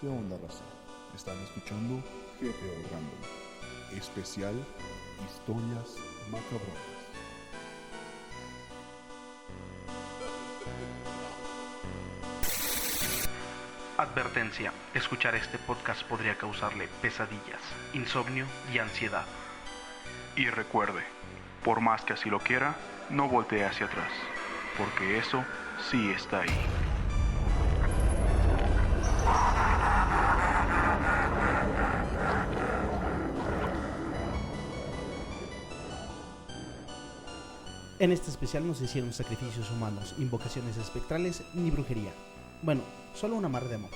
¿Qué onda, raza? Están escuchando GTO Random, especial Historias Macabronas. Advertencia: escuchar este podcast podría causarle pesadillas, insomnio y ansiedad. Y recuerde, por más que así lo quiera, no voltee hacia atrás, porque eso sí está ahí. En este especial no se hicieron sacrificios humanos, invocaciones espectrales ni brujería. Bueno, solo un amarre de amor.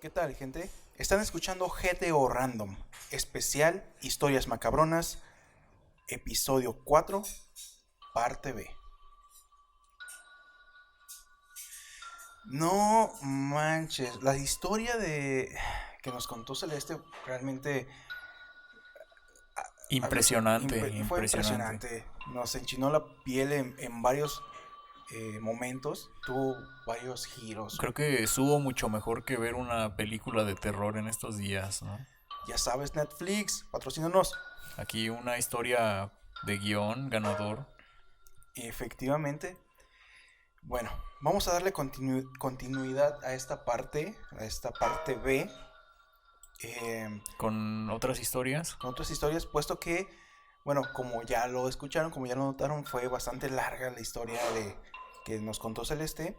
¿Qué tal, gente? Están escuchando GTO Random, especial Historias Macabronas, episodio 4, parte B. No manches, la historia que nos contó Celeste realmente Impresionante, fue impresionante. impresionante. Nos enchinó la piel en varios momentos, tuvo varios giros. Creo que estuvo mucho mejor que ver una película de terror en estos días, ¿no? Ya sabes, Netflix, patrocínanos. Aquí una historia de guión ganador. Efectivamente. Bueno, vamos a darle continuidad a esta parte B. Con otras historias. Con otras historias, puesto que, bueno, como ya lo escucharon, como ya lo notaron, fue bastante larga la historia que nos contó Celeste.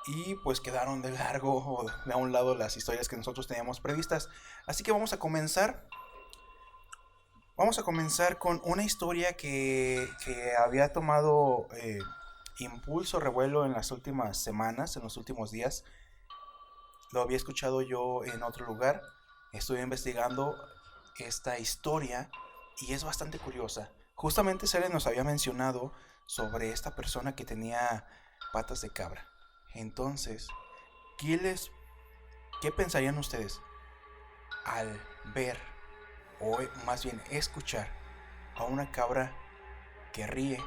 Y pues quedaron de largo o de a un lado las historias que nosotros teníamos previstas. Así que vamos a comenzar. Vamos a comenzar con una historia que había tomado impulso, revuelo en las últimas semanas, en los últimos días. Lo había escuchado yo en otro lugar. Estuve investigando esta historia y es bastante curiosa. Justamente Cele nos había mencionado sobre esta persona que tenía patas de cabra. Entonces, ¿qué pensarían ustedes al ver, o más bien escuchar, a una cabra que ríe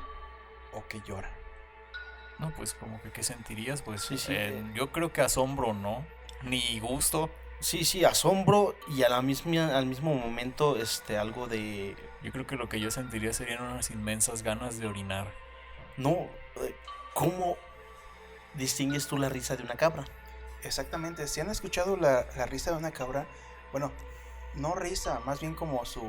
o que llora? No, pues como que ¿qué sentirías? Pues Sí. yo creo que asombro, ¿no? Ni gusto. Sí, asombro y al mismo momento algo de... Yo creo que lo que yo sentiría serían unas inmensas ganas de orinar. No, ¿cómo distingues tú la risa de una cabra? Exactamente, si han escuchado la risa de una cabra, bueno, no risa, más bien como su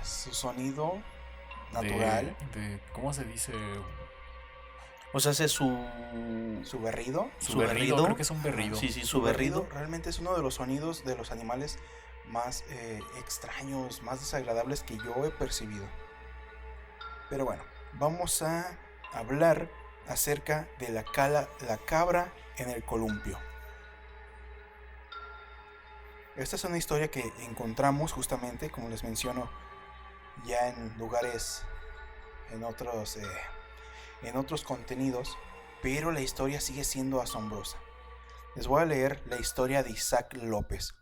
sonido natural. ¿Cómo se dice? O sea, hace Su berrido. Su berrido, creo que es un berrido. Sí, su berrido. Realmente es uno de los sonidos de los animales más extraños, más desagradables que yo he percibido. Pero bueno, vamos a hablar acerca de la cabra en el columpio. Esta es una historia que encontramos justamente, como les menciono, ya en lugares, en otros contenidos, pero la historia sigue siendo asombrosa. Les voy a leer la historia de Isaac López.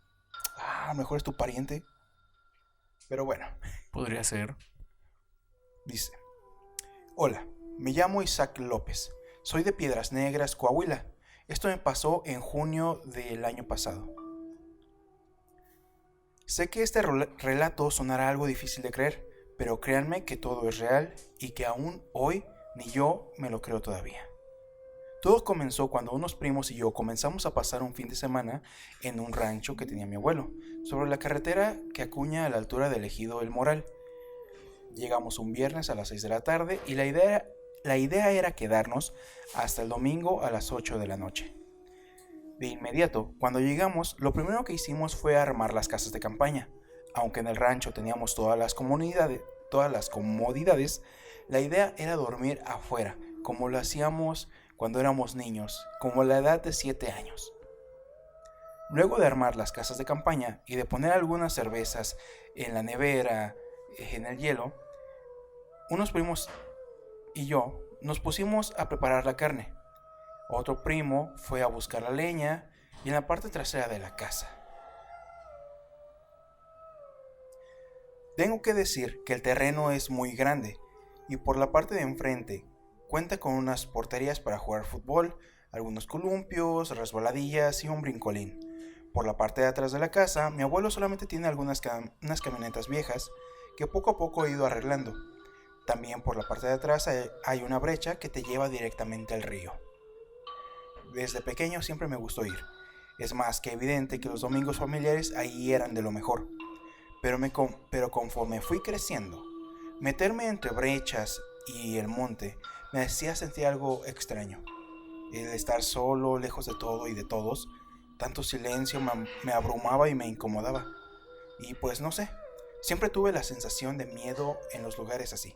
A lo mejor es tu pariente, pero bueno. Podría ser. Dice: hola, me llamo Isaac López. Soy de Piedras Negras, Coahuila. Esto me pasó en junio del año pasado. Sé que este relato sonará algo difícil de creer, pero créanme que todo es real y que aún hoy ni yo me lo creo todavía. Todo comenzó cuando unos primos y yo comenzamos a pasar un fin de semana en un rancho que tenía mi abuelo, sobre la carretera que acuña a la altura del ejido El Moral. Llegamos un viernes a las 6 de la tarde y la idea era quedarnos hasta el domingo a las 8 de la noche. De inmediato, cuando llegamos, lo primero que hicimos fue armar las casas de campaña. Aunque en el rancho teníamos todas las comodidades, la idea era dormir afuera, como lo hacíamos cuando éramos niños, como a la edad de 7 años. Luego de armar las casas de campaña y de poner algunas cervezas en la nevera, en el hielo, unos primos y yo nos pusimos a preparar la carne. Otro primo fue a buscar la leña y en la parte trasera de la casa. Tengo que decir que el terreno es muy grande y por la parte de enfrente cuenta con unas porterías para jugar fútbol, algunos columpios, resbaladillas y un brincolín. Por la parte de atrás de la casa, mi abuelo solamente tiene unas camionetas viejas que poco a poco he ido arreglando. También por la parte de atrás hay una brecha que te lleva directamente al río. Desde pequeño siempre me gustó ir. Es más que evidente que los domingos familiares ahí eran de lo mejor. Pero conforme fui creciendo, meterme entre brechas y el monte me hacía sentir algo extraño. El estar solo, lejos de todo y de todos, tanto silencio me abrumaba y me incomodaba. Y pues no sé, siempre tuve la sensación de miedo en los lugares así.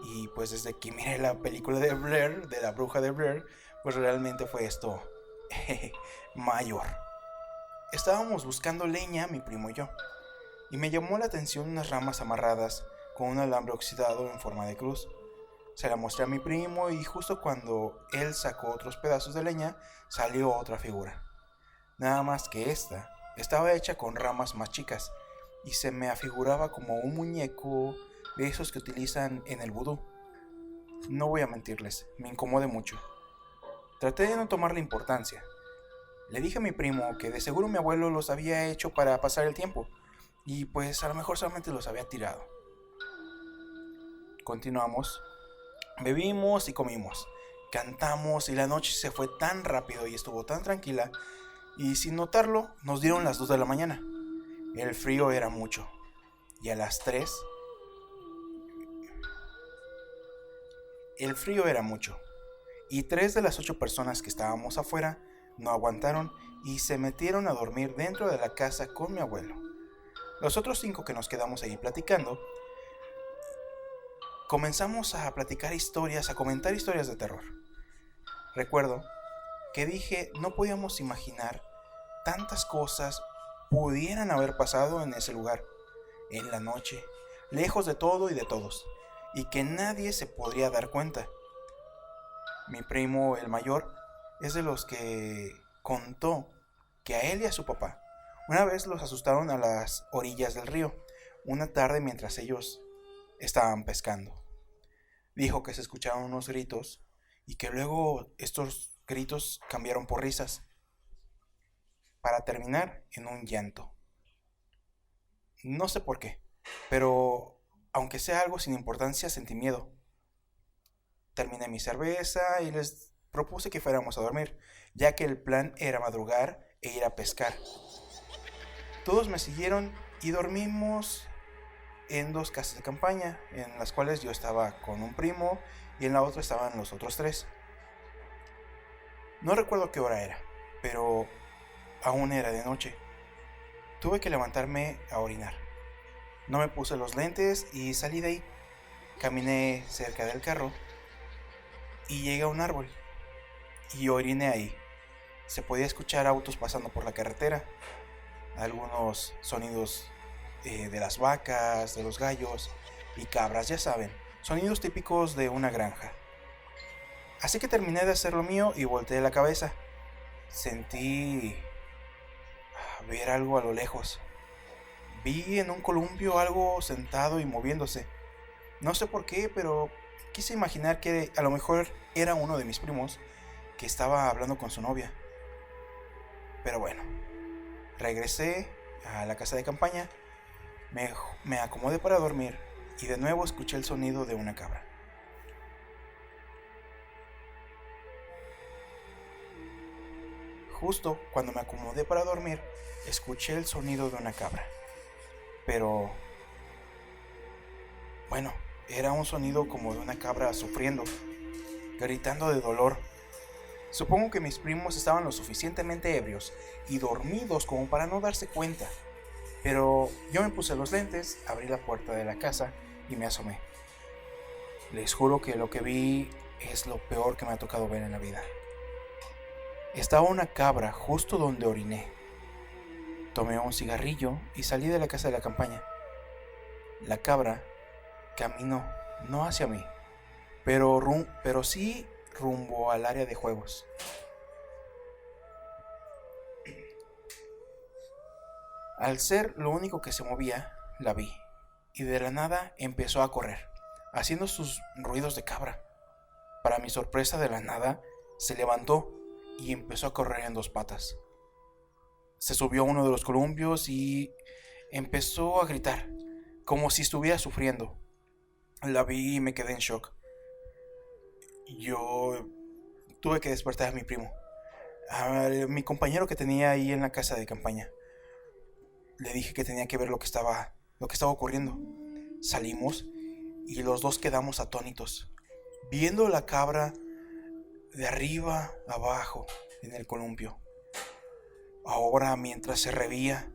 Y pues desde que miré la película de Blair, de la bruja de Blair, pues realmente fue esto mayor. Estábamos buscando leña, mi primo y yo, y me llamó la atención unas ramas amarradas con un alambre oxidado en forma de cruz. Se la mostré a mi primo y justo cuando él sacó otros pedazos de leña, salió otra figura. Nada más que esta estaba hecha con ramas más chicas y se me afiguraba como un muñeco de esos que utilizan en el vudú. No voy a mentirles, me incomodé mucho. Traté de no tomarle importancia. Le dije a mi primo que de seguro mi abuelo los había hecho para pasar el tiempo y pues a lo mejor solamente los había tirado. Continuamos, bebimos y comimos, cantamos y la noche se fue tan rápido y estuvo tan tranquila y sin notarlo nos dieron las 2 de la mañana. El frío era mucho y a las 3 el frío era mucho y 3 de las 8 personas que estábamos afuera no aguantaron y se metieron a dormir dentro de la casa con mi abuelo. Los otros 5 que nos quedamos ahí platicando, comenzamos a platicar historias, a comentar historias de terror. Recuerdo que dije no podíamos imaginar tantas cosas pudieran haber pasado en ese lugar, en la noche, lejos de todo y de todos, y que nadie se podría dar cuenta. Mi primo, el mayor, es de los que contó que a él y a su papá una vez los asustaron a las orillas del río, una tarde mientras ellos estaban pescando. Dijo que se escucharon unos gritos y que luego estos gritos cambiaron por risas, para terminar en un llanto. No sé por qué, pero aunque sea algo sin importancia, sentí miedo. Terminé mi cerveza y les propuse que fuéramos a dormir, ya que el plan era madrugar e ir a pescar. Todos me siguieron y dormimos en 2 casas de campaña, en las cuales yo estaba con un primo y en la otra estaban los otros 3. No recuerdo qué hora era, pero aún era de noche. Tuve que levantarme a orinar. No me puse los lentes y salí de ahí. Caminé cerca del carro y llegué a un árbol y oriné ahí. Se podía escuchar autos pasando por la carretera, algunos sonidos de las vacas, de los gallos y cabras, ya saben, sonidos típicos de una granja. Así que terminé de hacer lo mío y volteé la cabeza. Sentí ver algo a lo lejos. Vi en un columpio algo sentado y moviéndose. No sé por qué, pero quise imaginar que a lo mejor era uno de mis primos que estaba hablando con su novia. Pero bueno, regresé a la casa de campaña, me acomodé para dormir y de nuevo escuché el sonido de una cabra. Justo cuando me acomodé para dormir, escuché el sonido de una cabra. Pero bueno, era un sonido como de una cabra sufriendo, gritando de dolor. Supongo que mis primos estaban lo suficientemente ebrios y dormidos como para no darse cuenta. Pero yo me puse los lentes, abrí la puerta de la casa y me asomé. Les juro que lo que vi es lo peor que me ha tocado ver en la vida. Estaba una cabra justo donde oriné. Tomé un cigarrillo y salí de la casa de la campaña. La cabra caminó, no hacia mí, pero sí rumbo al área de juegos. Al ser lo único que se movía, la vi. y de la nada empezó a correr, haciendo sus ruidos de cabra. Para mi sorpresa, de la nada se levantó y empezó a correr en 2 patas. Se subió a uno de los columpios y empezó a gritar, como si estuviera sufriendo. La vi y me quedé en shock. Yo tuve que despertar a mi primo, a mi compañero que tenía ahí en la casa de campaña. Le dije que tenía que ver lo que estaba ocurriendo. Salimos y los dos quedamos atónitos, viendo la cabra de arriba abajo en el columpio. Ahora, mientras se revía,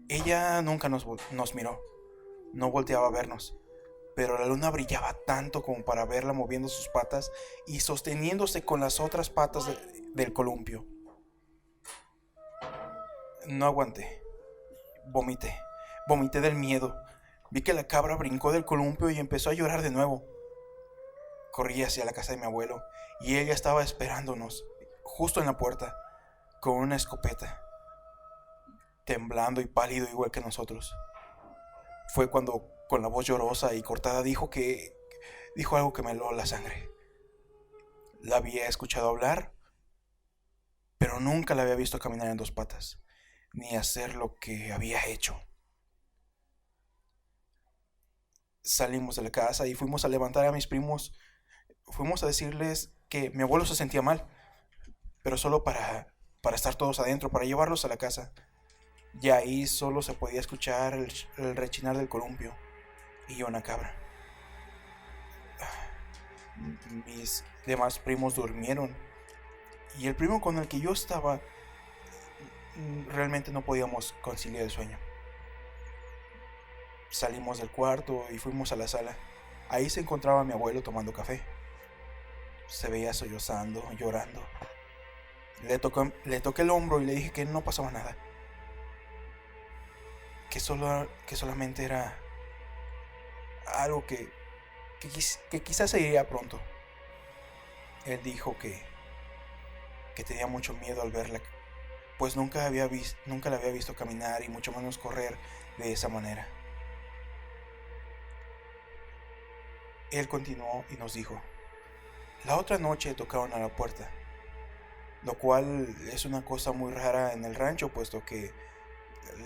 ella nunca nos miró, no volteaba a vernos, pero la luna brillaba tanto como para verla moviendo sus patas y sosteniéndose con las otras patas del columpio. No aguanté, vomité del miedo. Vi que la cabra brincó del columpio y empezó a llorar de nuevo. Corrí hacia la casa de mi abuelo y ella estaba esperándonos, justo en la puerta, con una escopeta, temblando y pálido igual que nosotros. Fue cuando, con la voz llorosa y cortada, dijo algo que me heló la sangre. La había escuchado hablar, pero nunca la había visto caminar en 2 patas, ni hacer lo que había hecho. Salimos de la casa y fuimos a levantar a mis primos. Fuimos a decirles que mi abuelo se sentía mal, pero solo para estar todos adentro, para llevarlos a la casa. Y ahí solo se podía escuchar el rechinar del columpio y una cabra. Mis demás primos durmieron y el primo con el que yo estaba, realmente no podíamos conciliar el sueño. Salimos del cuarto y fuimos a la sala. Ahí se encontraba mi abuelo tomando café. Se veía sollozando, llorando. Le toqué el hombro y le dije que no pasaba nada, que solamente era algo que quizás se iría pronto. Él dijo que tenía mucho miedo al verla, pues nunca la había visto caminar y mucho menos correr de esa manera. Él continuó y nos dijo: la otra noche tocaron a la puerta, lo cual es una cosa muy rara en el rancho, puesto que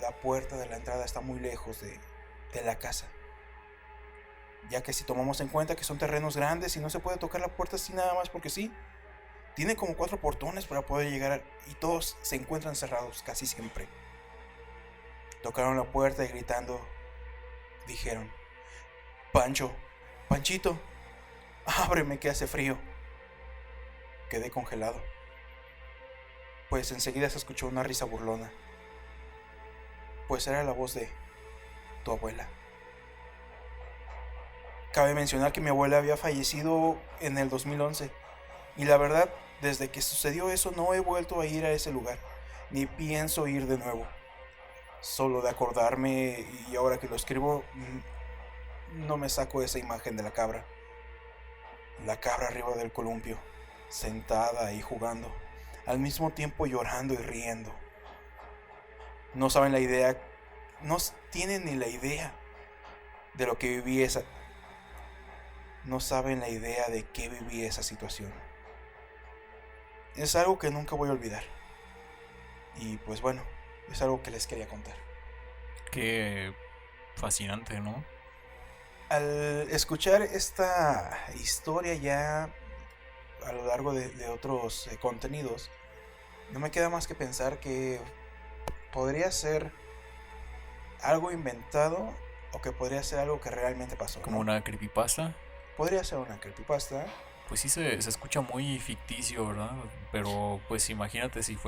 la puerta de la entrada está muy lejos de la casa, ya que si tomamos en cuenta que son terrenos grandes y no se puede tocar la puerta así nada más porque sí, tiene como 4 portones para poder llegar y todos se encuentran cerrados casi siempre. Tocaron la puerta y gritando dijeron: Panchito, ábreme que hace frío. Quedé congelado, pues enseguida se escuchó una risa burlona, pues era la voz de tu abuela. Cabe mencionar que mi abuela había fallecido en el 2011 y la verdad, desde que sucedió eso no he vuelto a ir a ese lugar, ni pienso ir de nuevo. Solo de acordarme, y ahora que lo escribo, no me saco esa imagen de la cabra arriba del columpio, sentada y jugando, al mismo tiempo llorando y riendo. No tienen ni la idea de lo que viví no saben la idea de qué viví esa situación. Es algo que nunca voy a olvidar. Y pues bueno, es algo que les quería contar. Qué fascinante, ¿no? Al escuchar esta historia ya a lo largo de otros contenidos, no me queda más que pensar que podría ser algo inventado o que podría ser algo que realmente pasó, Como ¿no? una creepypasta. Podría ser una creepypasta. Pues sí se escucha muy ficticio, ¿verdad? Pero pues imagínate si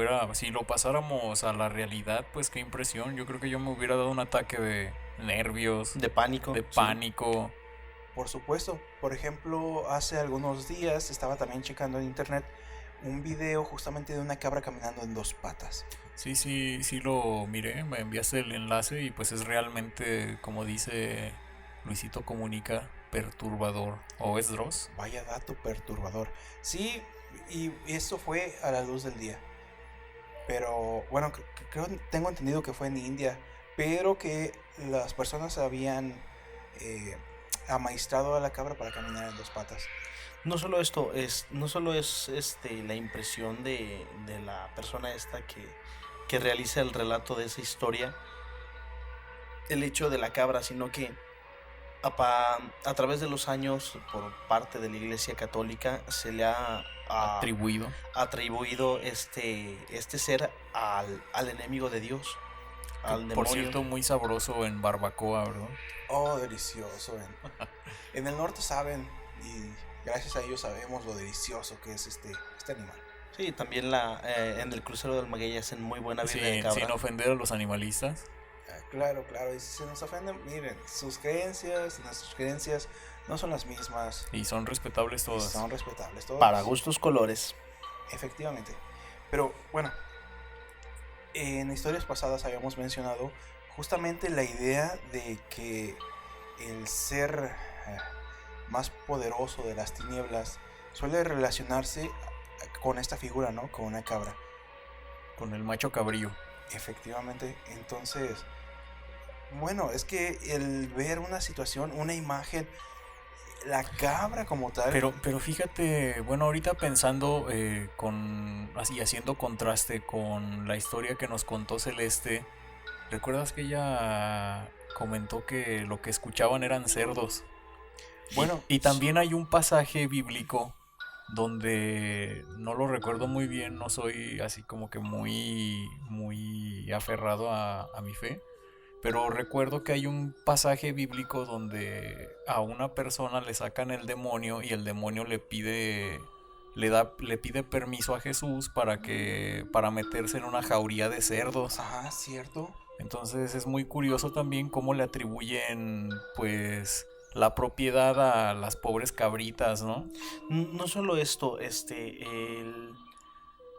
lo pasáramos a la realidad, pues qué impresión. Yo creo que yo me hubiera dado un ataque de nervios, De pánico. de pánico. Por supuesto. Por ejemplo, hace algunos días estaba también checando en internet un video justamente de una cabra caminando en 2 patas. Sí lo miré, me enviaste el enlace y pues es realmente, como dice Luisito Comunica, perturbador. ¿O es Dross? Vaya dato perturbador. Sí, y eso fue a la luz del día. Pero bueno, tengo entendido que fue en India, pero que las personas habían amaestrado a la cabra para caminar en dos patas. No solo esto, no solo es la impresión de la persona esta que realiza el relato de esa historia, el hecho de la cabra, sino que a través de los años, por parte de la Iglesia Católica, se le ha atribuido este ser al enemigo de Dios, al demonio. Por cierto, muy sabroso en barbacoa, ¿verdad? Oh, delicioso. En el norte saben, y gracias a ellos sabemos lo delicioso que es este animal. Sí, también en el crucero del Maguey hacen muy buena birria de cabra. Sin ofender a los animalistas. Claro, y si se nos ofenden, miren, sus creencias, nuestras creencias no son las mismas. Y son respetables todas. Son respetables todas. Para gustos colores. Efectivamente. Pero bueno, en historias pasadas habíamos mencionado justamente la idea de que el ser más poderoso de las tinieblas suele relacionarse con esta figura, ¿no? Con una cabra. Con el macho cabrío. Efectivamente. Entonces, bueno, es que el ver una situación, una imagen, la cabra como tal. Pero fíjate, bueno, ahorita pensando así haciendo contraste con la historia que nos contó Celeste, ¿recuerdas que ella comentó que lo que escuchaban eran cerdos? Bueno, y también hay un pasaje bíblico donde no lo recuerdo muy bien, no soy así como que muy aferrado a mi fe, pero recuerdo que hay un pasaje bíblico donde a una persona le sacan el demonio y el demonio le pide permiso a Jesús para meterse en una jauría de cerdos. Ajá, cierto. Entonces es muy curioso también cómo le atribuyen pues la propiedad a las pobres cabritas, ¿no? No solo esto,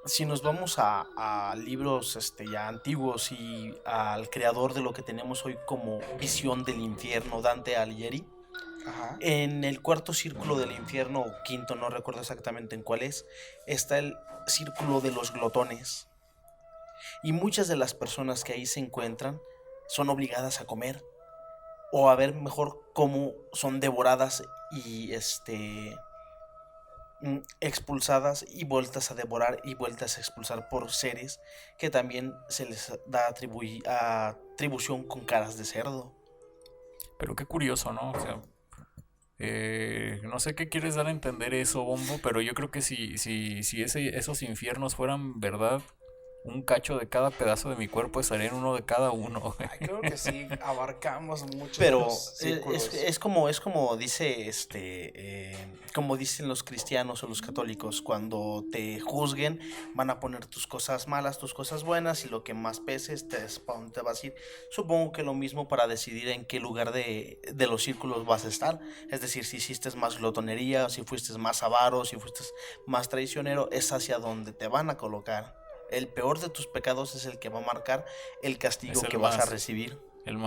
si nos vamos a libros ya antiguos y al creador de lo que tenemos hoy como visión del infierno, Dante Alighieri, Ajá. en el cuarto círculo del infierno, o quinto, no recuerdo exactamente en cuál está el círculo de los glotones. Y muchas de las personas que ahí se encuentran son obligadas a comer, o a ver mejor cómo son devoradas y expulsadas y vueltas a devorar y vueltas a expulsar por seres que también se les da atribución con caras de cerdo. Pero qué curioso, ¿no? O sea, no sé qué quieres dar a entender eso, Bombo, pero yo creo que si esos infiernos fueran verdad, un cacho de cada pedazo de mi cuerpo estaría en uno de cada uno. Ay, creo que sí, abarcamos mucho. Pero es como dice como dicen los cristianos o los católicos, cuando te juzguen van a poner tus cosas malas, tus cosas buenas, y lo que más peses para dónde te vas a ir. Supongo que lo mismo para decidir en qué lugar de los círculos vas a estar. Es decir, si hiciste más glotonería, si fuiste más avaro, si fuiste más traicionero, es hacia donde te van a colocar. El peor de tus pecados es el que va a marcar el castigo que vas a recibir. El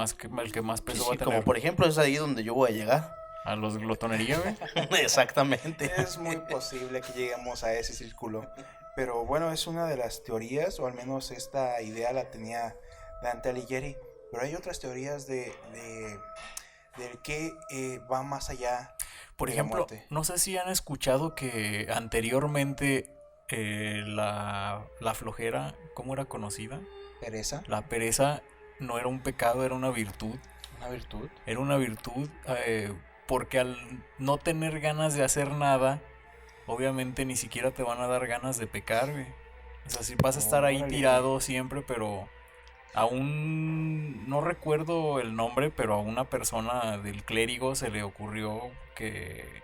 que más peso va a tener. Como por ejemplo es ahí donde yo voy a llegar. A los glotonería, güey. Exactamente. Es muy posible que lleguemos a ese círculo. Pero bueno, es una de las teorías, o al menos esta idea la tenía Dante Alighieri. Pero hay otras teorías del que va más allá. Por ejemplo, no sé si han escuchado que anteriormente la flojera, ¿cómo era conocida? ¿Pereza? La pereza no era un pecado, era una virtud. ¿Una virtud? Era una virtud porque al no tener ganas de hacer nada, obviamente ni siquiera te van a dar ganas de pecar, güey. O sea, sí vas a estar ahí tirado siempre, pero aún no recuerdo el nombre, pero a una persona del clérigo se le ocurrió que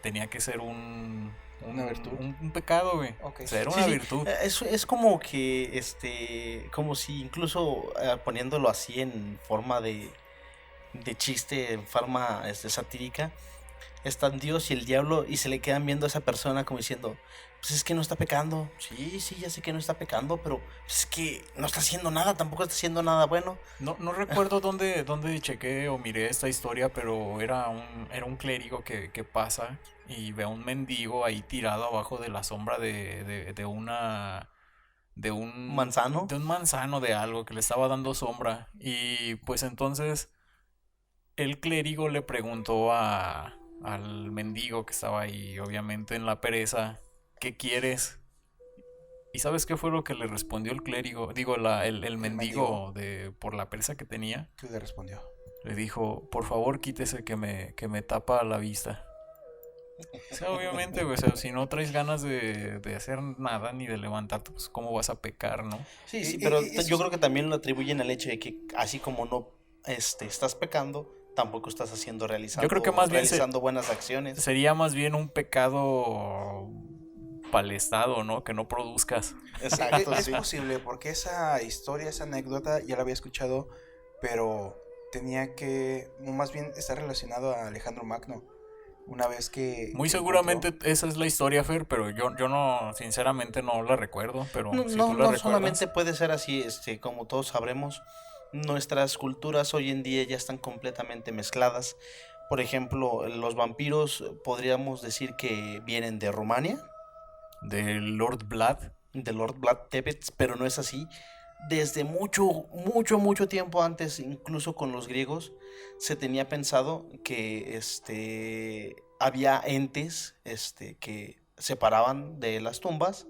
tenía que ser una virtud. Un pecado, güey. Okay. O sea, era una virtud. Es como que, como si incluso poniéndolo así en forma de chiste, en forma satírica, están Dios y el diablo y se le quedan viendo a esa persona como diciendo, pues es que no está pecando. Sí, ya sé que no está pecando, pero es que no está haciendo nada, tampoco está haciendo nada bueno. No recuerdo dónde chequé o miré esta historia, pero era un clérigo que pasa y ve a un mendigo ahí tirado abajo de la sombra de de un ¿Manzano? de un manzano, de algo que le estaba dando sombra. Y pues entonces el clérigo le preguntó al mendigo que estaba ahí, obviamente en la pereza, ¿qué quieres? ¿Y sabes qué fue lo que le respondió el clérigo? Digo, el mendigo por la pereza que tenía. ¿Qué le respondió? Le dijo, por favor, quítese que me tapa la vista. O sea, obviamente, o sea, si no traes ganas de hacer nada ni de levantarte, pues cómo vas a pecar, ¿no? Sí, pero yo creo que también lo atribuyen al hecho de que así como no estás pecando, tampoco estás Yo creo que más bien realizando buenas acciones. sería más bien un pecado para el Estado, ¿no? Que no produzcas. Exacto, Es sí. posible, porque esa historia, esa anécdota, ya la había escuchado, pero tenía que, o más bien, está relacionado a Alejandro Magno. Una vez que... Muy seguramente esa es la historia, Fer, pero yo no, sinceramente no la recuerdo, pero No, si no, tú la no recuerdas, solamente puede ser así, como todos sabremos, nuestras culturas hoy en día ya están completamente mezcladas. Por ejemplo, los vampiros podríamos decir que vienen de Rumania, de Lord Vlad. de Lord Vlad Tepes, pero no es así. Desde mucho tiempo antes, incluso con los griegos, se tenía pensado que había entes que se paraban de las tumbas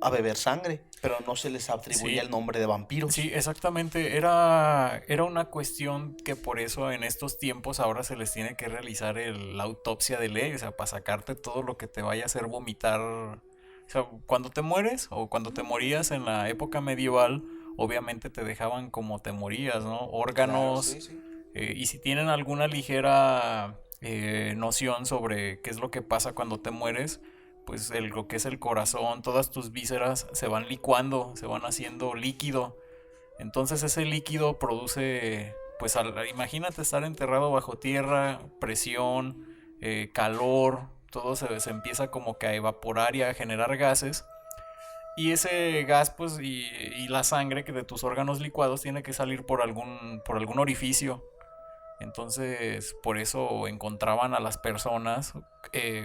a beber sangre, pero no se les atribuía Sí. el nombre de vampiros. Sí, exactamente. Era una cuestión que por eso en estos tiempos ahora se les tiene que realizar la autopsia de ley, o sea, para sacarte todo lo que te vaya a hacer vomitar. O sea, cuando te mueres o cuando te morías en la época medieval, obviamente te dejaban como te morías, ¿no? Órganos. Claro, sí. Y si tienen alguna ligera noción sobre qué es lo que pasa cuando te mueres, pues lo que es el corazón, todas tus vísceras se van licuando, se van haciendo líquido. Entonces ese líquido produce, pues imagínate estar enterrado bajo tierra, presión, calor, todo se empieza como que a evaporar y a generar gases. Y ese gas, pues, y la sangre que de tus órganos licuados tiene que salir por algún orificio. Entonces, por eso encontraban a las personas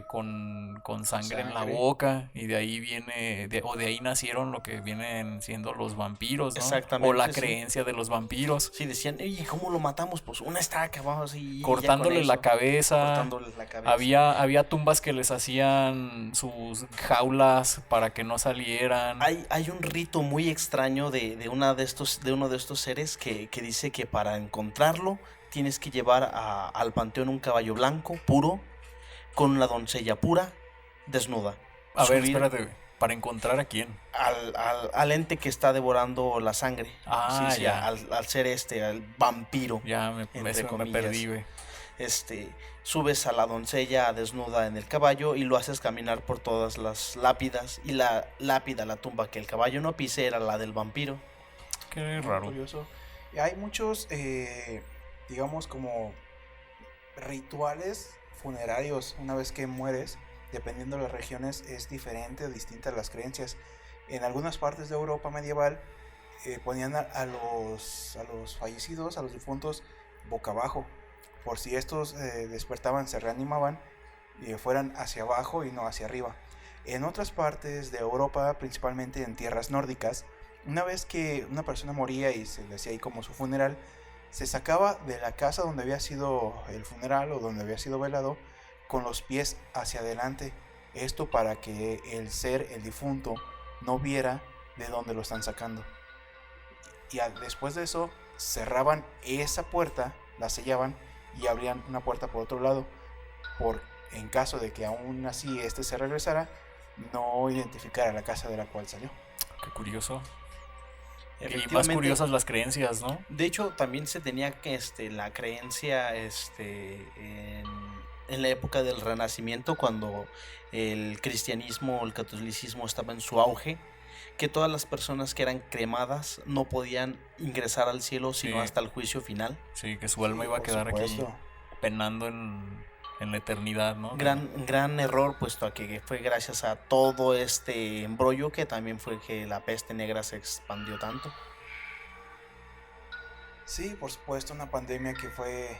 con sangre en la boca, y de ahí de ahí nacieron lo que vienen siendo los vampiros, ¿no? Exactamente, O la sí. creencia de los vampiros. Sí, decían, ¿y cómo lo matamos? Pues una estaca, vamos, y Cortándole la cabeza. Cortándole la cabeza. Había tumbas que les hacían sus jaulas para que no salieran. Hay un rito muy extraño de uno de estos seres que dice que para encontrarlo tienes que llevar al panteón un caballo blanco, puro, con una doncella pura, desnuda. A ver, Subir espérate, güey. ¿Para encontrar a quién? al ente que está devorando la sangre. Ah, Sí, ya. al ser al vampiro. Ya me comillas. perdí, güey. Subes a la doncella desnuda en el caballo y lo haces caminar por todas las lápidas, y la lápida, la tumba que el caballo no pise, era la del vampiro. Qué Muy raro. curioso. Y hay muchos, digamos, como rituales funerarios una vez que mueres. Dependiendo de las regiones es diferente o distinta a las creencias. En algunas partes de Europa medieval ponían a los fallecidos, a los difuntos, boca abajo, por si estos despertaban, se reanimaban y fueran hacia abajo y no hacia arriba. En otras partes de Europa, principalmente en tierras nórdicas, una vez que una persona moría y se le hacía ahí como su funeral, se sacaba de la casa donde había sido el funeral o donde había sido velado con los pies hacia adelante. Esto para que el difunto, no viera de dónde lo están sacando. Y después de eso, cerraban esa puerta, la sellaban y abrían una puerta por otro lado, en caso de que aún así se regresara, no identificara la casa de la cual salió. Qué curioso. Y más Efectivamente. curiosas las creencias, ¿no? De hecho, también se tenía que la creencia en la época del Renacimiento, cuando el cristianismo o el catolicismo estaba en su auge, que todas las personas que eran cremadas no podían ingresar al cielo sino Sí. hasta el juicio final. Sí, que su alma Sí, iba a por quedar aquí supuesto. penando en la eternidad, ¿no? Gran error, puesto a que fue gracias a todo este embrollo que también fue que la peste negra se expandió tanto. Sí, por supuesto, una pandemia que fue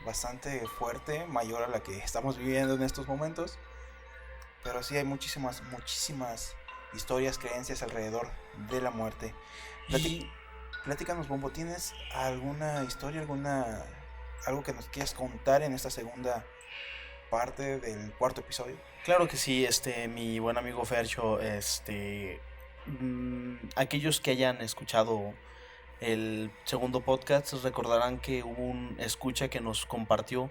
bastante fuerte, mayor a la que estamos viviendo en estos momentos. Pero sí hay muchísimas historias, creencias alrededor de la muerte. Platícanos, Bombo, ¿tienes alguna historia, algo que nos quieras contar en esta segunda parte del cuarto episodio? Claro que sí, mi buen amigo Fercho, aquellos que hayan escuchado el segundo podcast recordarán que hubo un escucha que nos compartió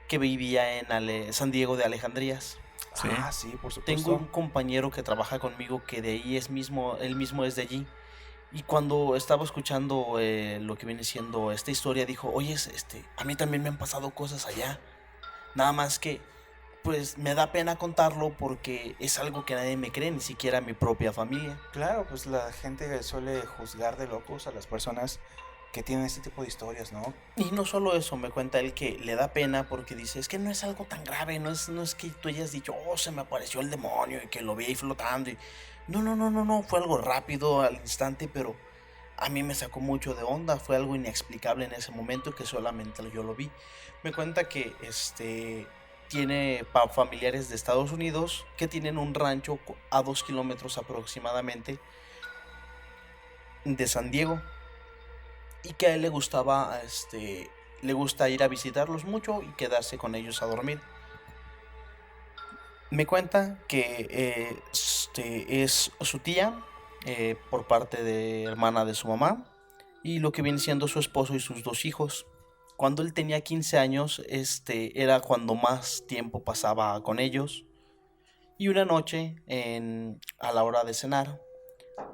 que vivía en San Diego de Alejandrías. Sí. Sí, por supuesto. Tengo un compañero que trabaja conmigo que de ahí él mismo es de allí. Y cuando estaba escuchando lo que viene siendo esta historia, dijo, oye, a mí también me han pasado cosas allá. Nada más que, pues, me da pena contarlo porque es algo que nadie me cree, ni siquiera mi propia familia. Claro, pues la gente suele juzgar de locos a las personas que tienen este tipo de historias, ¿no? Y no solo eso, me cuenta él que le da pena porque dice, es que no es algo tan grave, no es que tú hayas dicho, se me apareció el demonio y que lo vi ahí flotando. No, fue algo rápido al instante, pero a mí me sacó mucho de onda, fue algo inexplicable en ese momento que solamente yo lo vi. Me cuenta que tiene familiares de Estados Unidos que tienen un rancho a 2 kilómetros aproximadamente de San Diego. Y que a él le gusta ir a visitarlos mucho y quedarse con ellos a dormir. Me cuenta que es su tía, por parte de hermana de su mamá, y lo que viene siendo su esposo y sus 2 hijos. Cuando él tenía 15 años, era cuando más tiempo pasaba con ellos. Y una noche, a la hora de cenar,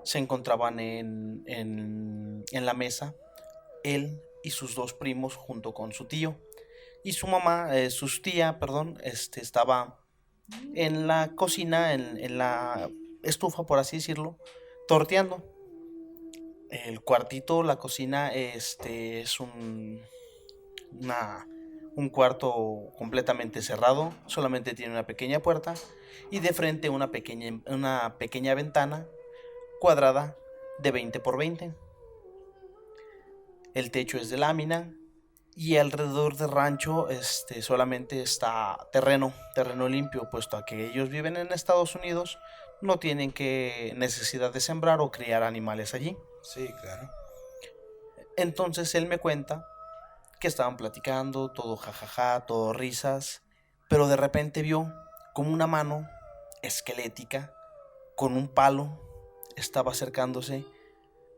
se encontraban en la mesa él y sus 2 primos junto con su tío. Y su mamá, su tía, estaba en la cocina, en la estufa, por así decirlo, torteando. El cuartito, la cocina, es un cuarto completamente cerrado, solamente tiene una pequeña puerta y de frente una pequeña ventana cuadrada de 20 por 20. El techo es de lámina y alrededor del rancho solamente está terreno limpio, puesto a que ellos viven en Estados Unidos, no tienen necesidad de sembrar o criar animales allí. Sí, claro. Entonces él me cuenta que estaban platicando, todo jajaja, todo risas, pero de repente vio como una mano esquelética con un palo estaba acercándose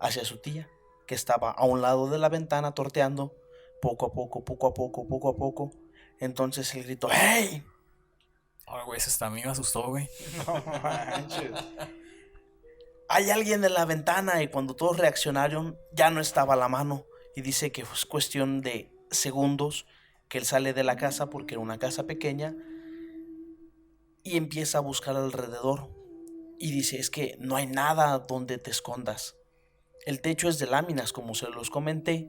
hacia su tía, que estaba a un lado de la ventana torteando, poco a poco. Entonces él gritó, ¡hey! Ay, güey, eso hasta a mí me asustó, güey. No manches. Hay alguien en la ventana, y cuando todos reaccionaron, ya no estaba la mano. Y dice que fue cuestión de segundos que él sale de la casa, porque era una casa pequeña, y empieza a buscar alrededor. Y dice, es que no hay nada donde te escondas. El techo es de láminas, como se los comenté.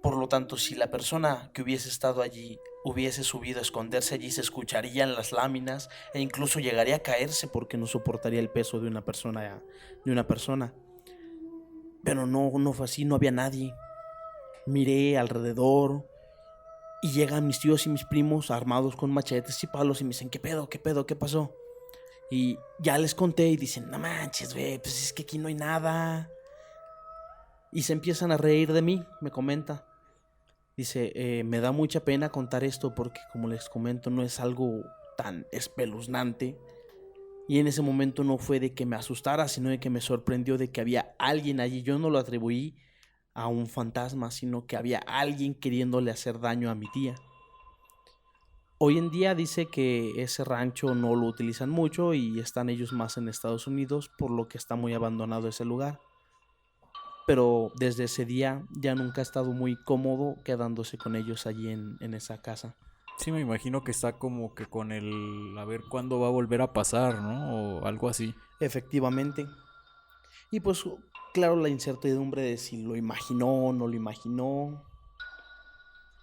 Por lo tanto, si la persona que hubiese estado allí hubiese subido a esconderse allí, se escucharían las láminas e incluso llegaría a caerse porque no soportaría el peso de una persona. Pero no fue así, no había nadie. Miré alrededor y llegan mis tíos y mis primos armados con machetes y palos y me dicen, ¿qué pedo? ¿Qué pasó? Y ya les conté y dicen, no manches, güey, pues es que aquí no hay nada. Y se empiezan a reír de mí, me comenta. Dice, me da mucha pena contar esto porque, como les comento, no es algo tan espeluznante. Y en ese momento no fue de que me asustara, sino de que me sorprendió de que había alguien allí. Yo no lo atribuí a un fantasma, sino que había alguien queriéndole hacer daño a mi tía. Hoy en día dice que ese rancho no lo utilizan mucho y están ellos más en Estados Unidos, por lo que está muy abandonado ese lugar. Pero desde ese día ya nunca ha estado muy cómodo quedándose con ellos allí en esa casa. Sí, me imagino que está como que con a ver cuándo va a volver a pasar, ¿no? O algo así. Efectivamente. Y pues, claro, la incertidumbre de si lo imaginó, no lo imaginó.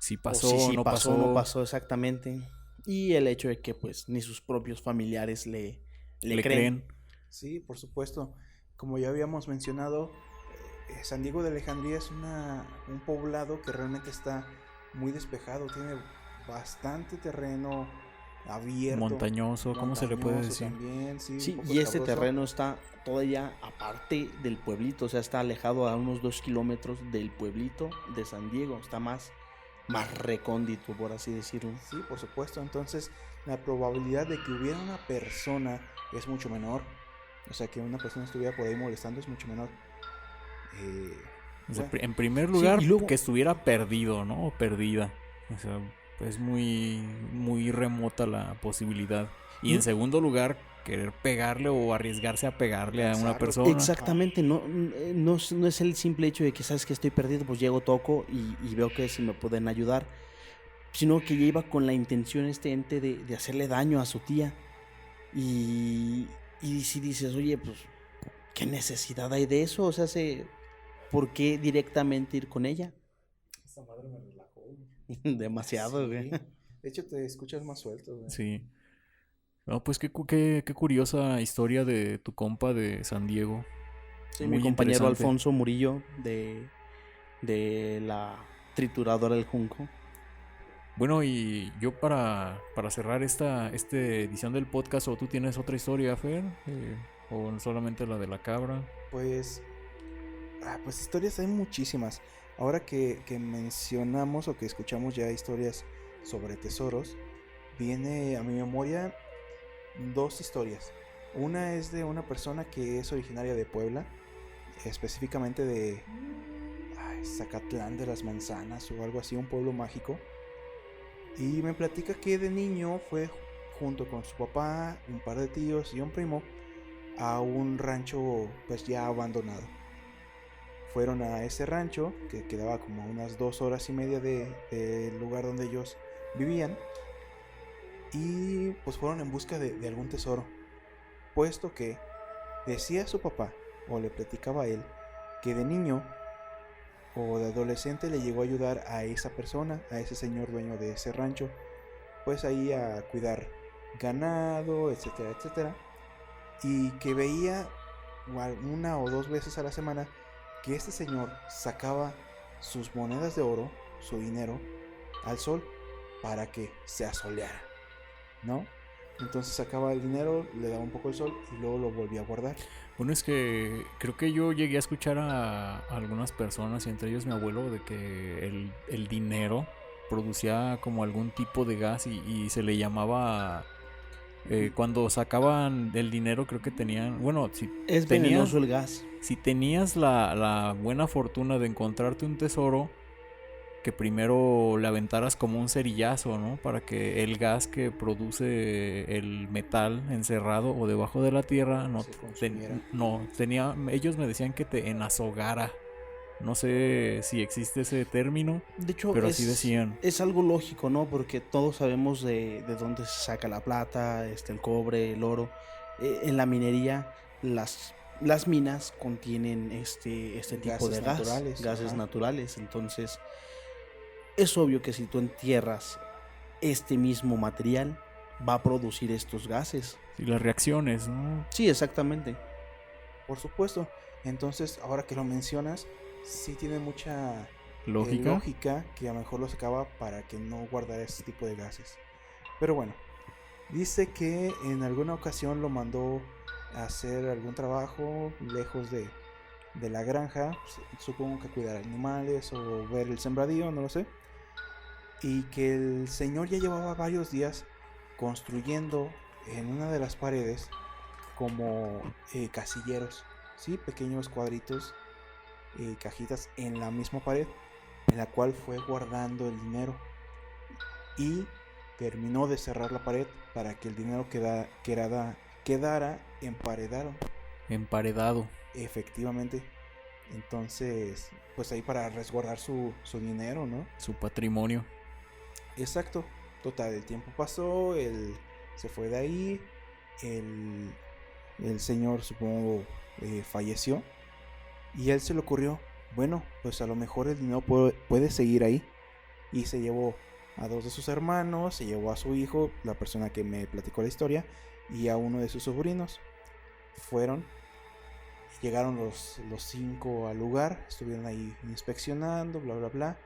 Si pasó, o si no pasó, pasó. no pasó exactamente. Y el hecho de que pues ni sus propios familiares le creen. Sí, por supuesto. Como ya habíamos mencionado, San Diego de Alejandría es un poblado que realmente está muy despejado, tiene bastante terreno abierto. Montañoso, ¿cómo se le puede decir? También, sí, Sí, un poco y ese escabroso. terreno está todavía aparte del pueblito, o sea, está alejado a unos 2 kilómetros del pueblito de San Diego, está más recóndito, por así decirlo. Sí, por supuesto. Entonces, la probabilidad de que hubiera una persona es mucho menor. O sea, que una persona estuviera por ahí molestando es mucho menor. O sea, Bueno, en primer lugar, y luego- que estuviera perdido, ¿no? O perdida. O sea, es muy, muy remota la posibilidad. Y en segundo lugar, querer pegarle o arriesgarse a pegarle a una Exacto. persona. Exactamente, no es el simple hecho de que sabes que estoy perdido, pues llego, toco y veo que si me pueden ayudar, sino que ya iba con la intención este ente de hacerle daño a su tía. Y si dices, oye, pues, ¿qué necesidad hay de eso? O sea, ¿por qué directamente ir con ella? esta madre me relajó. Demasiado, Sí. güey. De hecho, te escuchas más suelto, güey. Sí. No, pues qué curiosa historia de tu compa de San Diego. Sí, Muy mi compañero interesante. Alfonso Murillo de la trituradora del Junco. Bueno, y yo para cerrar esta edición del podcast, ¿o tú tienes otra historia, Fer? ¿O solamente la de la cabra? Pues historias hay muchísimas. Ahora que mencionamos o que escuchamos ya historias sobre tesoros, viene a mi memoria 2 historias. Una es de una persona que es originaria de Puebla, específicamente de Zacatlán de las Manzanas o algo así, un pueblo mágico. Y me platica que de niño fue junto con su papá, un par de tíos y un primo a un rancho pues ya abandonado. Fueron a ese rancho que quedaba como a unas 2 horas y media del lugar donde ellos vivían. Y pues fueron en busca de algún tesoro. Puesto que decía su papá, o le platicaba a él, que de niño o de adolescente le llegó a ayudar a esa persona, a ese señor dueño de ese rancho, pues ahí a cuidar ganado, etcétera, etcétera. Y que veía 1 o 2 veces a la semana que este señor sacaba sus monedas de oro, su dinero, al sol para que se asoleara, ¿no? Entonces sacaba el dinero, le daba un poco el sol y luego lo volvía a guardar. Bueno, es que creo que yo llegué a escuchar a algunas personas, y entre ellos mi abuelo, de que el dinero producía como algún tipo de gas y se le llamaba... cuando sacaban el dinero creo que tenían... Bueno, si Es tenías, venenoso el gas. si tenías la buena fortuna de encontrarte un tesoro, que primero le aventaras como un cerillazo, ¿no? Para que el gas que produce el metal encerrado o debajo de la tierra Se consumiera. ellos me decían que te enazogara. No sé si existe ese término, De hecho, pero así decían. es algo lógico, ¿no? Porque todos sabemos de dónde se saca la plata, el cobre, el oro. En la minería, las minas contienen este tipo de Gases gas, naturales, gases ajá. naturales. Entonces, es obvio que si tú entierras este mismo material, va a producir estos gases. Y las reacciones, ¿no? Sí, exactamente. Por supuesto. Entonces, ahora que lo mencionas, sí tiene mucha Lógica. que a lo mejor lo sacaba para que no guardara ese tipo de gases. Pero bueno, dice que en alguna ocasión lo mandó a hacer algún trabajo lejos de la granja, supongo que cuidar animales o ver el sembradío, no lo sé. Y que el señor ya llevaba varios días construyendo en una de las paredes como casilleros, ¿sí? Pequeños cuadritos, cajitas en la misma pared, en la cual fue guardando el dinero. Y terminó de cerrar la pared para que el dinero quedara Emparedado. efectivamente. Entonces, pues ahí para resguardar su dinero, ¿no? Su patrimonio. Exacto. Total, el tiempo pasó, él se fue de ahí, el señor supongo falleció y a él se le ocurrió, bueno, pues a lo mejor el dinero puede seguir ahí, y se llevó a 2 de sus hermanos, se llevó a su hijo, la persona que me platicó la historia, y a uno de sus sobrinos. Fueron, llegaron los 5 al lugar, estuvieron ahí inspeccionando, bla bla bla.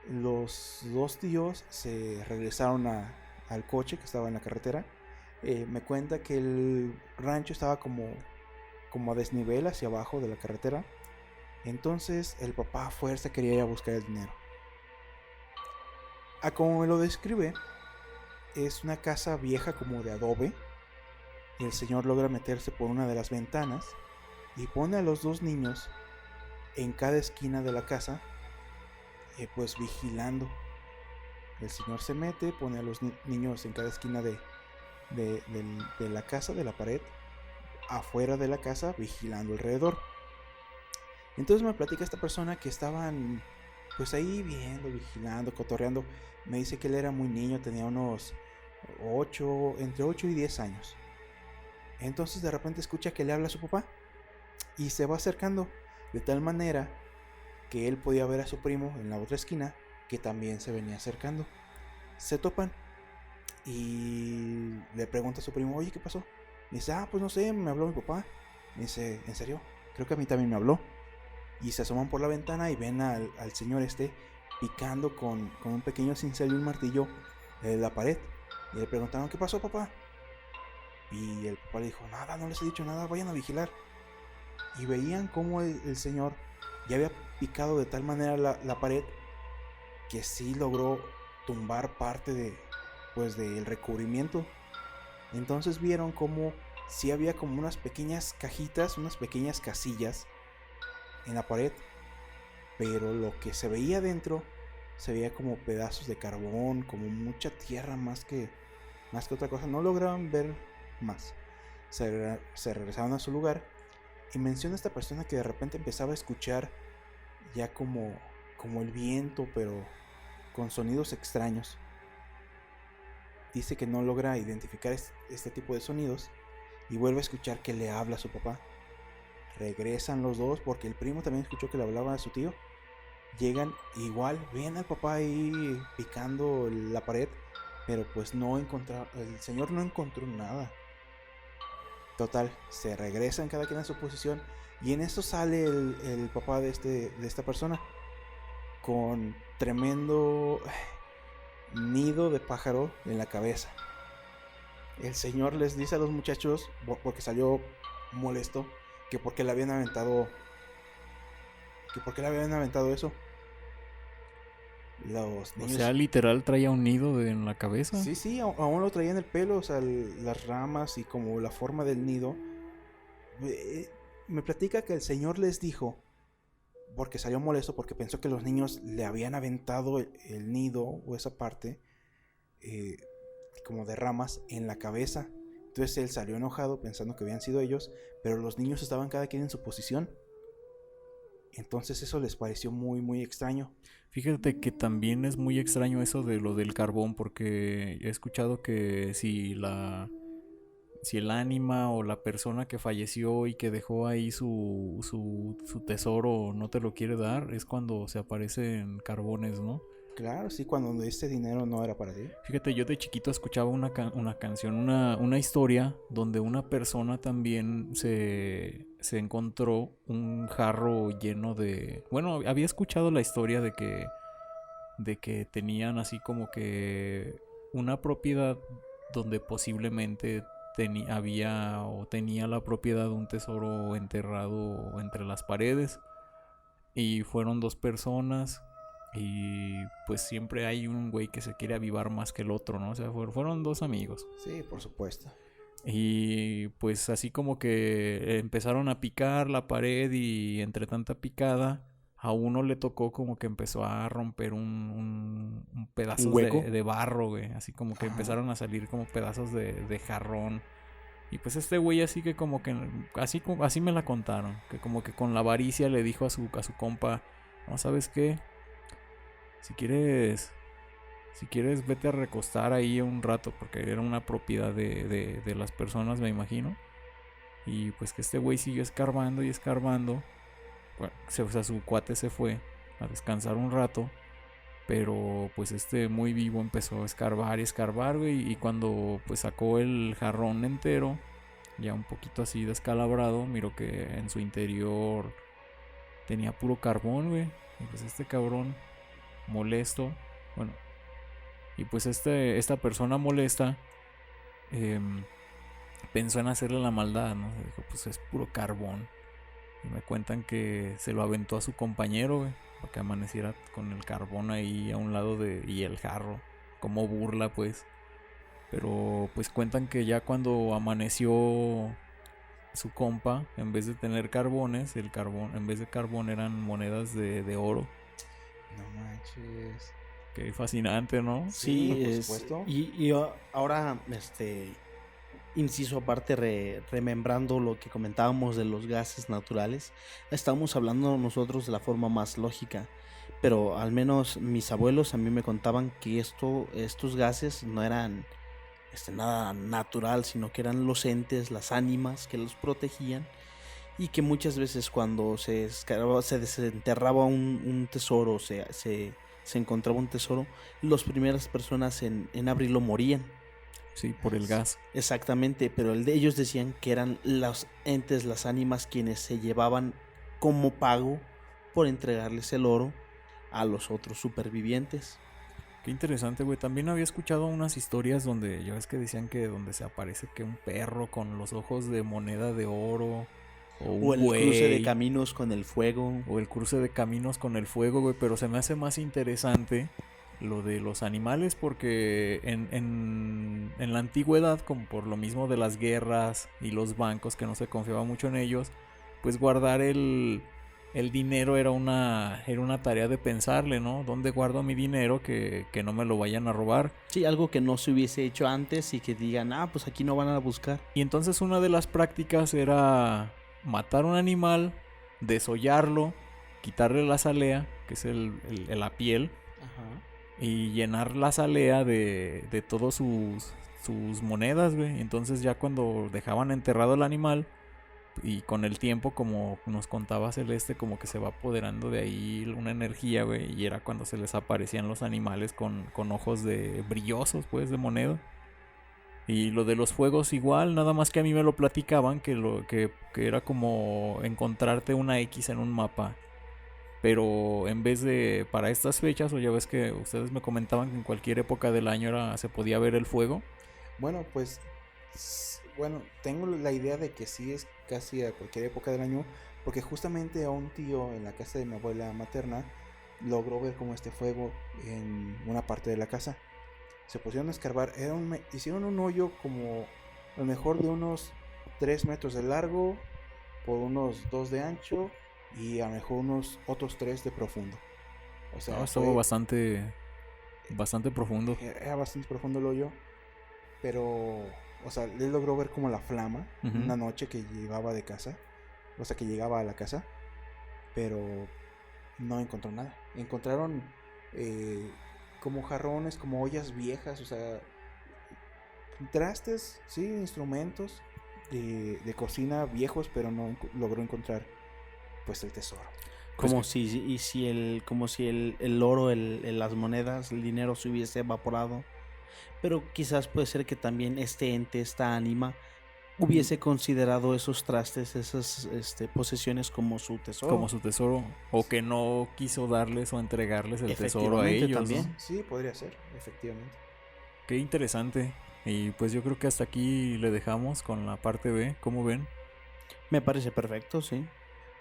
Los 2 tíos se regresaron a al coche que estaba en la carretera. Me cuenta que el rancho estaba como a desnivel hacia abajo de la carretera. Entonces el papá a fuerza quería ir a buscar el dinero. A como me lo describe, es una casa vieja como de adobe. Y el señor logra meterse por una de las ventanas y pone a los 2 niños en cada esquina de la casa, pues vigilando. El señor se mete, pone a los niños en cada esquina de la casa, de la pared, afuera de la casa, vigilando alrededor. Entonces me platica esta persona que estaban pues ahí viendo, vigilando, cotorreando. Me dice que él era muy niño, tenía unos entre 8 y 10 años. Entonces de repente escucha que le habla a su papá y se va acercando, de tal manera que él podía ver a su primo en la otra esquina, que también se venía acercando. Se topan y le pregunta a su primo: oye, ¿qué pasó? Me dice: pues no sé, me habló mi papá. Me dice: ¿en serio? Creo que a mí también me habló. Y se asoman por la ventana y ven al señor picando con un pequeño cincel y un martillo la pared. Y le preguntaron: ¿qué pasó, papá? Y el papá le dijo: nada, no les he dicho nada, vayan a vigilar. Y veían cómo el señor ya había picado de tal manera la pared que sí logró tumbar parte del recubrimiento. Entonces vieron como sí había como unas pequeñas cajitas, unas pequeñas casillas en la pared, pero lo que se veía dentro se veía como pedazos de carbón, como mucha tierra más que otra cosa. No lograban ver más. Se regresaron a su lugar y menciona esta persona que de repente empezaba a escuchar ya como el viento, pero con sonidos extraños. Dice que no logra identificar este tipo de sonidos y vuelve a escuchar que le habla a su papá. Regresan los dos porque el primo también escuchó que le hablaba a su tío. Llegan igual, ven al papá ahí picando la pared, pero pues el señor no encontró nada. Total, se regresan cada quien a su posición y en eso sale el papá de esta persona con tremendo nido de pájaro en la cabeza. El señor les dice a los muchachos, porque salió molesto, que por qué le habían aventado eso. Los niños, o sea, literal traía un nido en la cabeza. Sí, aún lo traía en el pelo, o sea, las ramas y como la forma del nido. Me platica que el señor les dijo, porque salió molesto, porque pensó que los niños le habían aventado el nido o esa parte como de ramas en la cabeza. Entonces él salió enojado pensando que habían sido ellos, pero los niños estaban cada quien en su posición. Entonces eso les pareció muy muy extraño. Fíjate que también es muy extraño eso de lo del carbón, porque he escuchado que si el ánima o la persona que falleció y que dejó ahí su tesoro no te lo quiere dar, es cuando se aparecen carbones, ¿no? Claro, sí, cuando este dinero no era para ti. Fíjate, yo de chiquito escuchaba una canción, una historia donde una persona también se encontró un jarro lleno de... Bueno, había escuchado la historia de que tenían así como que una propiedad donde posiblemente tenía la propiedad de un tesoro enterrado entre las paredes. Y fueron 2 personas. Y pues siempre hay un güey que se quiere avivar más que el otro, ¿no? O sea, fueron 2 amigos. Sí, por supuesto. Y pues así como que empezaron a picar la pared y entre tanta picada a uno le tocó como que empezó a romper un pedazo de barro, güey. Así como que empezaron a salir como pedazos de jarrón. Y pues este güey así que como que así me la contaron, que como que con la avaricia le dijo a su compa: no, ¿sabes qué? Si quieres vete a recostar ahí un rato, porque era una propiedad de las personas, me imagino. Y pues que este güey siguió escarbando y escarbando. Bueno, o sea, su cuate se fue a descansar un rato, pero pues muy vivo empezó a escarbar y escarbar, güey. Y cuando pues sacó el jarrón entero, ya un poquito así descalabrado, miró que en su interior tenía puro carbón, güey. Y pues cabrón, molesto, bueno, Y pues esta persona molesta pensó en hacerle la maldad, ¿no? Dijo, pues es puro carbón. Y me cuentan que se lo aventó a su compañero, güey, para que amaneciera con el carbón ahí a un lado y el jarro, como burla, pues. Pero pues cuentan que ya cuando amaneció su compa, en vez de tener carbones, en vez de carbón eran monedas de oro. No manches. Qué fascinante, ¿no? Sí, por es, supuesto. y ahora, inciso aparte, remembrando lo que comentábamos de los gases naturales, estamos hablando nosotros de la forma más lógica, pero al menos mis abuelos a mí me contaban que estos gases no eran nada natural, sino que eran los entes, las ánimas que los protegían, y que muchas veces cuando se desenterraba un tesoro, se encontraba un tesoro, las primeras personas en abrirlo morían. Sí, por el gas. Exactamente, pero ellos decían que eran los entes, las ánimas, quienes se llevaban como pago por entregarles el oro a los otros supervivientes. Qué interesante, güey. También había escuchado unas historias donde ya ves que decían que donde se aparece que un perro con los ojos de moneda de oro, o un el güey, cruce de caminos con el fuego. o el cruce de caminos con el fuego, güey. Pero se me hace más interesante lo de los animales, porque en la antigüedad, como por lo mismo de las guerras y los bancos, que no se confiaba mucho en ellos, pues guardar el dinero era una tarea de pensarle, ¿no? ¿Dónde guardo mi dinero que no me lo vayan a robar? Sí, algo que no se hubiese hecho antes y que digan, pues aquí no van a buscar. Y entonces una de las prácticas era matar un animal, desollarlo, quitarle la salea, que es la piel, Ajá. y llenar la salea de todos sus monedas, güey. Entonces ya cuando dejaban enterrado el animal, y con el tiempo, como nos contaba Celeste, como que se va apoderando de ahí una energía, güey. Y era cuando se les aparecían los animales con ojos brillosos, pues, de moneda. Y lo de los fuegos igual, nada más que a mí me lo platicaban, que era como encontrarte una X en un mapa. Pero en vez de para estas fechas, o ya ves que ustedes me comentaban que en cualquier época del año se podía ver el fuego. Bueno, pues, tengo la idea de que sí es casi a cualquier época del año, porque justamente a un tío en la casa de mi abuela materna logró ver como este fuego en una parte de la casa. Se pusieron a escarbar, hicieron un hoyo como a lo mejor de unos 3 metros de largo por unos 2 de ancho y a lo mejor unos otros 3 de profundo. O sea, estaba bastante profundo. Era bastante profundo el hoyo, pero, o sea, él logró ver como la flama una noche que llegaba de casa, o sea, que llegaba a la casa, pero no encontró nada. Encontraron como jarrones, como ollas viejas, o sea, trastes, sí, instrumentos de cocina viejos, pero no logró encontrar pues el tesoro. Como si el oro, las monedas, el dinero se hubiese evaporado. Pero quizás puede ser que también este ente, esta ánima, hubiese considerado esos trastes, esas posesiones como su tesoro. Como su tesoro. O que no quiso darles o entregarles el tesoro a ellos, también. ¿no? Sí, podría ser, efectivamente. Qué interesante. Y pues yo creo que hasta aquí le dejamos con la parte B. ¿Cómo ven? Me parece perfecto, sí.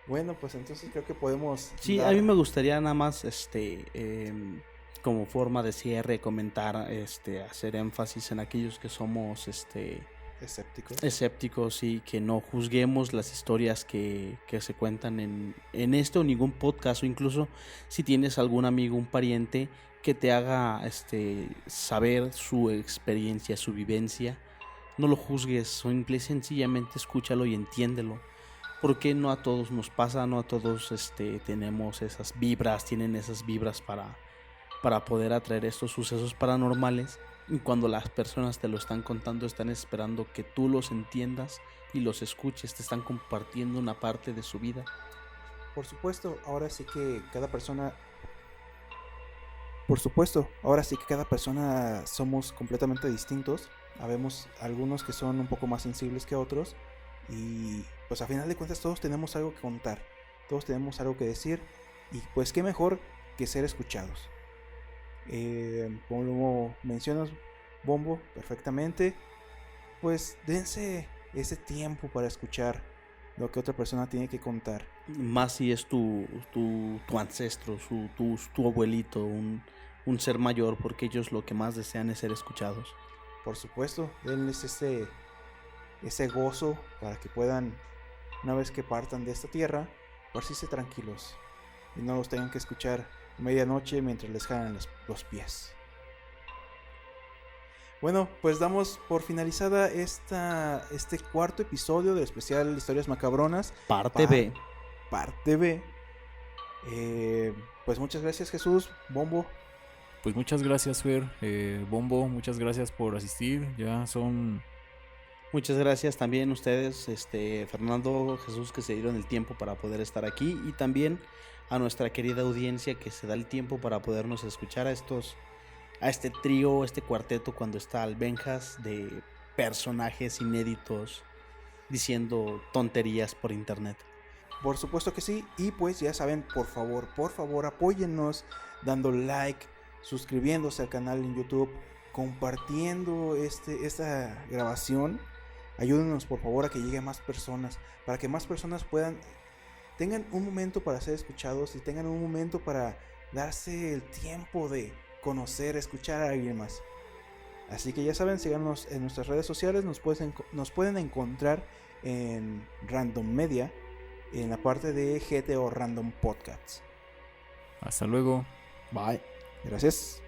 Bueno, pues entonces creo que podemos... Sí, a mí me gustaría nada más, como forma de cierre, comentar, hacer énfasis en aquellos que somos, escépticos y que no juzguemos las historias que se cuentan en este o ningún podcast, o incluso si tienes algún amigo, un pariente que te haga, saber su experiencia, su vivencia, no lo juzgues, simple y sencillamente escúchalo y entiéndelo. Porque no a todos nos pasa, no a todos tenemos tienen esas vibras para poder atraer estos sucesos paranormales. Y cuando las personas te lo están contando, están esperando que tú los entiendas y los escuches, te están compartiendo una parte de su vida. Por supuesto, ahora sí que cada persona somos completamente distintos. Habemos algunos que son un poco más sensibles que otros. Y pues a final de cuentas todos tenemos algo que contar, todos tenemos algo que decir, y pues qué mejor que ser escuchados. Como mencionas, Bombo, perfectamente, pues dense ese tiempo para escuchar lo que otra persona tiene que contar. Más si es tu ancestro, tu abuelito, un ser mayor, porque ellos lo que más desean es ser escuchados. Por supuesto, denles ese gozo para que puedan, una vez que partan de esta tierra, partirse tranquilos y no los tengan que escuchar a medianoche mientras les jalan los pies. Bueno, pues damos por finalizada este cuarto episodio del especial Historias Macabronas. Parte B. Parte B. Pues muchas gracias, Jesús, Bombo. Pues muchas gracias, Fer, Bombo, muchas gracias por asistir. Ya son... Muchas gracias también ustedes, Fernando, Jesús, que se dieron el tiempo para poder estar aquí, y también a nuestra querida audiencia que se da el tiempo para podernos escuchar a este trío, este cuarteto, cuando está Albenjas, de personajes inéditos diciendo tonterías por internet. Por supuesto que sí, y pues ya saben, por favor apóyennos dando like, suscribiéndose al canal en YouTube, compartiendo esta grabación. Ayúdenos por favor a que llegue a más personas, para que más personas tengan un momento para ser escuchados y tengan un momento para darse el tiempo de conocer, escuchar a alguien más. Así que ya saben, síganos en nuestras redes sociales, nos pueden encontrar en Random Media, en la parte de GTO Random Podcasts. Hasta luego. Bye. Gracias.